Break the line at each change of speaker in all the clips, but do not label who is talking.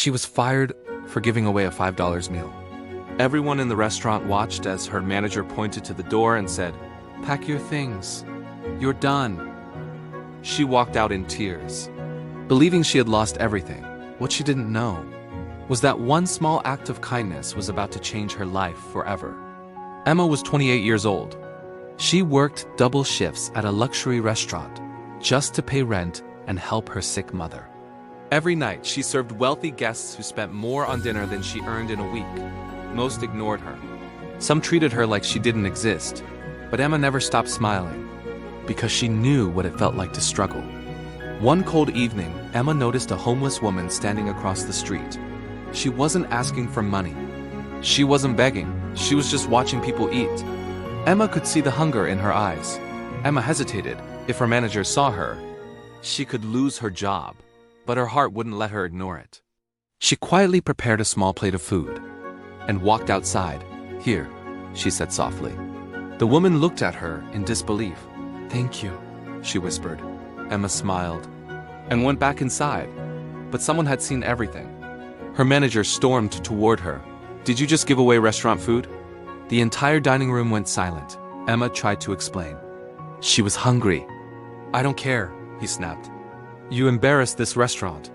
She was fired for giving away a $5 meal. Everyone in the restaurant watched as her manager pointed to the door and said, "Pack your things. You're done." She walked out in tears, believing she had lost everything. What she didn't know was that one small act of kindness was about to change her life forever. Emma was 28 years old. She worked double shifts at a luxury restaurant just to pay rent and help her sick mother. Every night, she served wealthy guests who spent more on dinner than she earned in a week. Most ignored her. Some treated her like she didn't exist. But Emma never stopped smiling, because she knew what it felt like to struggle. One cold evening, Emma noticed a homeless woman standing across the street. She wasn't asking for money. She wasn't begging. She was just watching people eat. Emma could see the hunger in her eyes. Emma hesitated. If her manager saw her, she could lose her job, but her heart wouldn't let her ignore it. She quietly prepared a small plate of food and walked outside. "Here," she said softly. The woman looked at her in disbelief. "Thank you," she whispered. Emma smiled and went back inside, but someone had seen everything. Her manager stormed toward her. "Did you just give away restaurant food?" The entire dining room went silent. Emma tried to explain. She was hungry. "I don't care," he snapped. "You embarrassed this restaurant."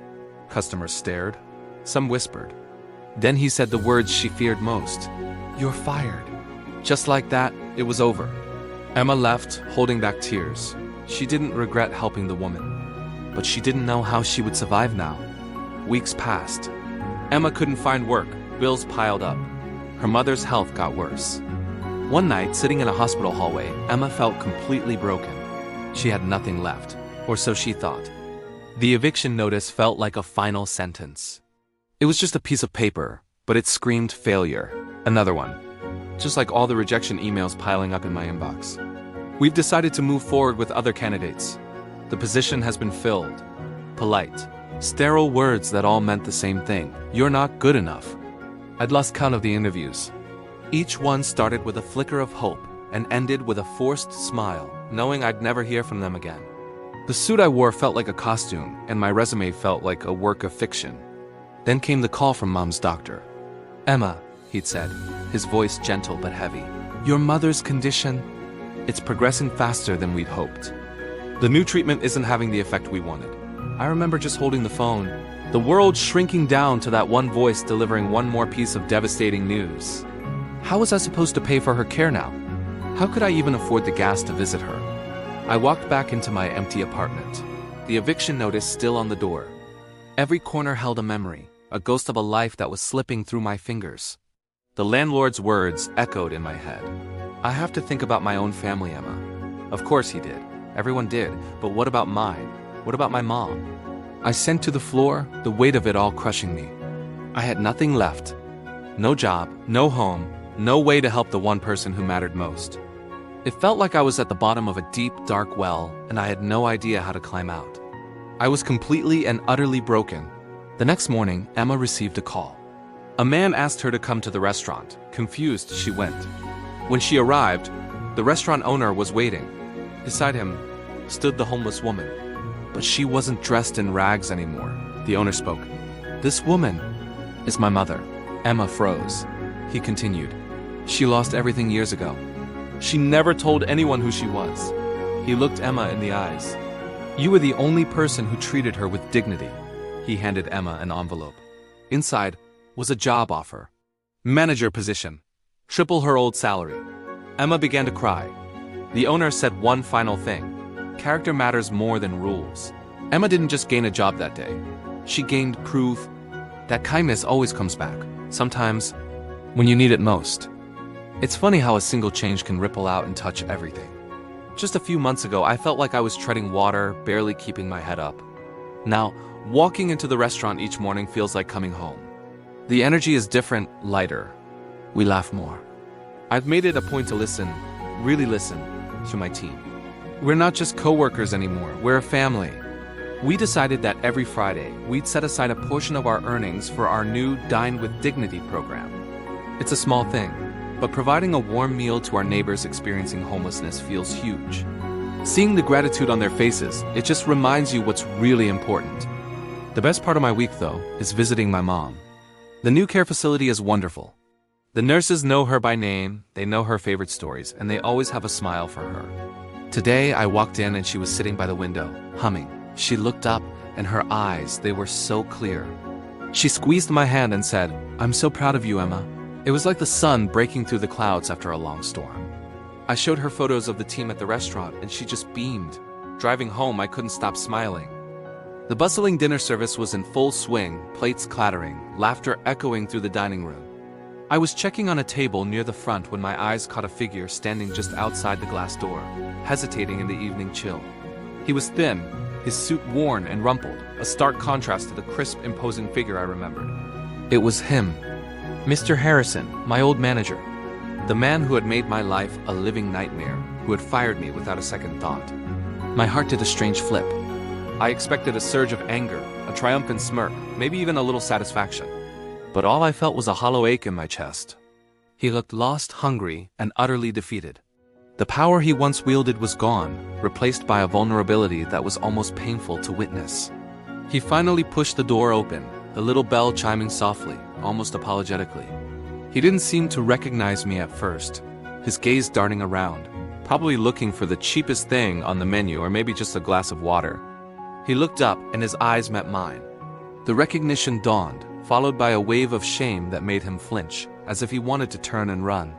Customers stared. Some whispered. Then he said the words she feared most. "You're fired." Just like that, it was over. Emma left, holding back tears. She didn't regret helping the woman, but she didn't know how she would survive now. Weeks passed. Emma couldn't find work. Bills piled up. Her mother's health got worse. One night, sitting in a hospital hallway, Emma felt completely broken. She had nothing left, or so she thought. The eviction notice felt like a final sentence. It was just a piece of paper, but it screamed failure. Another one. Just like all the rejection emails piling up in my inbox. "We've decided to move forward with other candidates. The position has been filled." Polite, sterile words that all meant the same thing. "You're not good enough." I'd lost count of the interviews. Each one started with a flicker of hope and ended with a forced smile, knowing I'd never hear from them again. The suit I wore felt like a costume, and my resume felt like a work of fiction. Then came the call from Mom's doctor. "Emma," he'd said, his voice gentle but heavy. "Your mother's condition, it's progressing faster than we'd hoped. The new treatment isn't having the effect we wanted." I remember just holding the phone, the world shrinking down to that one voice delivering one more piece of devastating news. How was I supposed to pay for her care now? How could I even afford the gas to visit her? I walked back into my empty apartment, the eviction notice still on the door. Every corner held a memory, a ghost of a life that was slipping through my fingers. The landlord's words echoed in my head. "I have to think about my own family, Emma." Of course he did. Everyone did. But what about mine? What about my mom? I sank to the floor, the weight of it all crushing me. I had nothing left. No job, no home, no way to help the one person who mattered most. It felt like I was at the bottom of a deep, dark well, and I had no idea how to climb out. I was completely and utterly broken. The next morning, Emma received a call. A man asked her to come to the restaurant. Confused, she went. When she arrived, the restaurant owner was waiting. Beside him stood the homeless woman. But she wasn't dressed in rags anymore. The owner spoke. "This woman is my mother." Emma froze. He continued. "She lost everything years ago. She never told anyone who she was." He looked Emma in the eyes. "You were the only person who treated her with dignity." He handed Emma an envelope. Inside was a job offer. Manager position. Triple her old salary. Emma began to cry. The owner said one final thing. Character matters more than rules. Emma didn't just gain a job that day. She gained proof that kindness always comes back, sometimes when you need it most. It's funny how a single change can ripple out and touch everything. Just a few months ago, I felt like I was treading water, barely keeping my head up. Now, walking into the restaurant each morning feels like coming home. The energy is different, lighter. We laugh more. I've made it a point to listen, really listen, to my team. We're not just coworkers anymore, we're a family. We decided that every Friday, we'd set aside a portion of our earnings for our new Dine with Dignity program. It's a small thing, but providing a warm meal to our neighbors experiencing homelessness feels huge. Seeing the gratitude on their faces, it just reminds you what's really important. The best part of my week, though, is visiting my mom. The new care facility is wonderful. The nurses know her by name, they know her favorite stories, and they always have a smile for her. Today, I walked in and she was sitting by the window, humming. She looked up, and her eyes, they were so clear. She squeezed my hand and said, "I'm so proud of you, Emma." It was like the sun breaking through the clouds after a long storm. I showed her photos of the team at the restaurant, and she just beamed. Driving home, I couldn't stop smiling. The bustling dinner service was in full swing, plates clattering, laughter echoing through the dining room. I was checking on a table near the front when my eyes caught a figure standing just outside the glass door, hesitating in the evening chill. He was thin, his suit worn and rumpled, a stark contrast to the crisp, imposing figure I remembered. It was him, Mr. Harrison, my old manager. The man who had made my life a living nightmare, who had fired me without a second thought. My heart did a strange flip. I expected a surge of anger, a triumphant smirk, maybe even a little satisfaction. But all I felt was a hollow ache in my chest. He looked lost, hungry, and utterly defeated. The power he once wielded was gone, replaced by a vulnerability that was almost painful to witness. He finally pushed the door open, the little bell chiming softly, almost apologetically. He didn't seem to recognize me at first, his gaze darting around, probably looking for the cheapest thing on the menu or maybe just a glass of water. He looked up and his eyes met mine. The recognition dawned, followed by a wave of shame that made him flinch, as if he wanted to turn and run.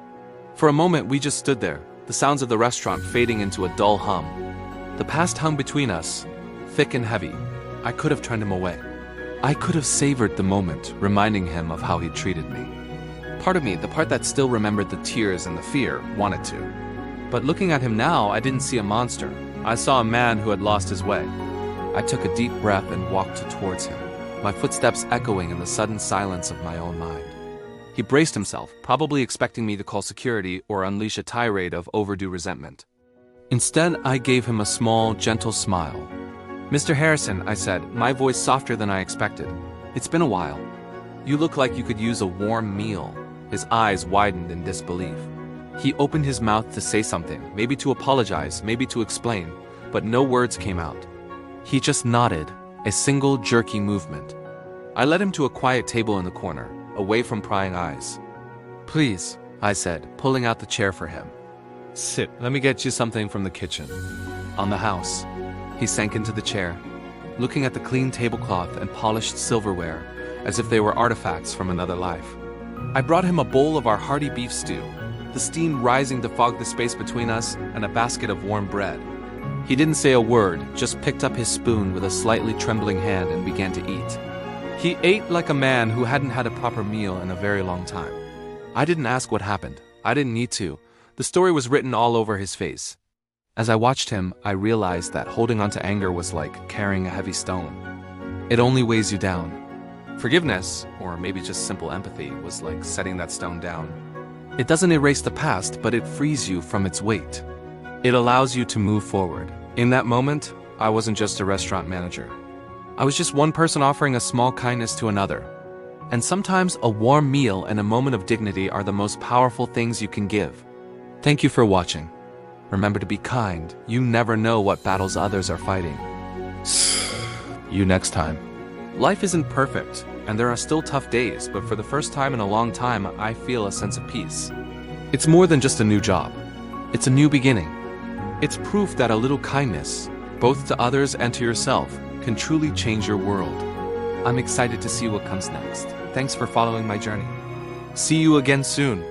For a moment we just stood there, the sounds of the restaurant fading into a dull hum. The past hung between us, thick and heavy. I could have turned him away. I could have savored the moment, reminding him of how he treated me. Part of me, the part that still remembered the tears and the fear, wanted to. But looking at him now, I didn't see a monster. I saw a man who had lost his way. I took a deep breath and walked towards him, my footsteps echoing in the sudden silence of my own mind. He braced himself, probably expecting me to call security or unleash a tirade of overdue resentment. Instead, I gave him a small, gentle smile. "Mr. Harrison," I said, my voice softer than I expected. "It's been a while. You look like you could use a warm meal." His eyes widened in disbelief. He opened his mouth to say something, maybe to apologize, maybe to explain, but no words came out. He just nodded, a single jerky movement. I led him to a quiet table in the corner, away from prying eyes. "Please," I said, pulling out the chair for him. "Sit, let me get you something from the kitchen." On the house. He sank into the chair, looking at the clean tablecloth and polished silverware, as if they were artifacts from another life. I brought him a bowl of our hearty beef stew, the steam rising to fog the space between us, and a basket of warm bread. He didn't say a word, just picked up his spoon with a slightly trembling hand and began to eat. He ate like a man who hadn't had a proper meal in a very long time. I didn't ask what happened. I didn't need to. The story was written all over his face. As I watched him, I realized that holding onto anger was like carrying a heavy stone. It only weighs you down. Forgiveness, or maybe just simple empathy, was like setting that stone down. It doesn't erase the past, but it frees you from its weight. It allows you to move forward. In that moment, I wasn't just a restaurant manager. I was just one person offering a small kindness to another. And sometimes a warm meal and a moment of dignity are the most powerful things you can give. Thank you for watching. Remember to be kind. You never know what battles others are fighting. You next time. Life isn't perfect, and there are still tough days, but for the first time in a long time, I feel a sense of peace. It's more than just a new job. It's a new beginning. It's proof that a little kindness, both to others and to yourself, can truly change your world. I'm excited to see what comes next. Thanks for following my journey. See you again soon.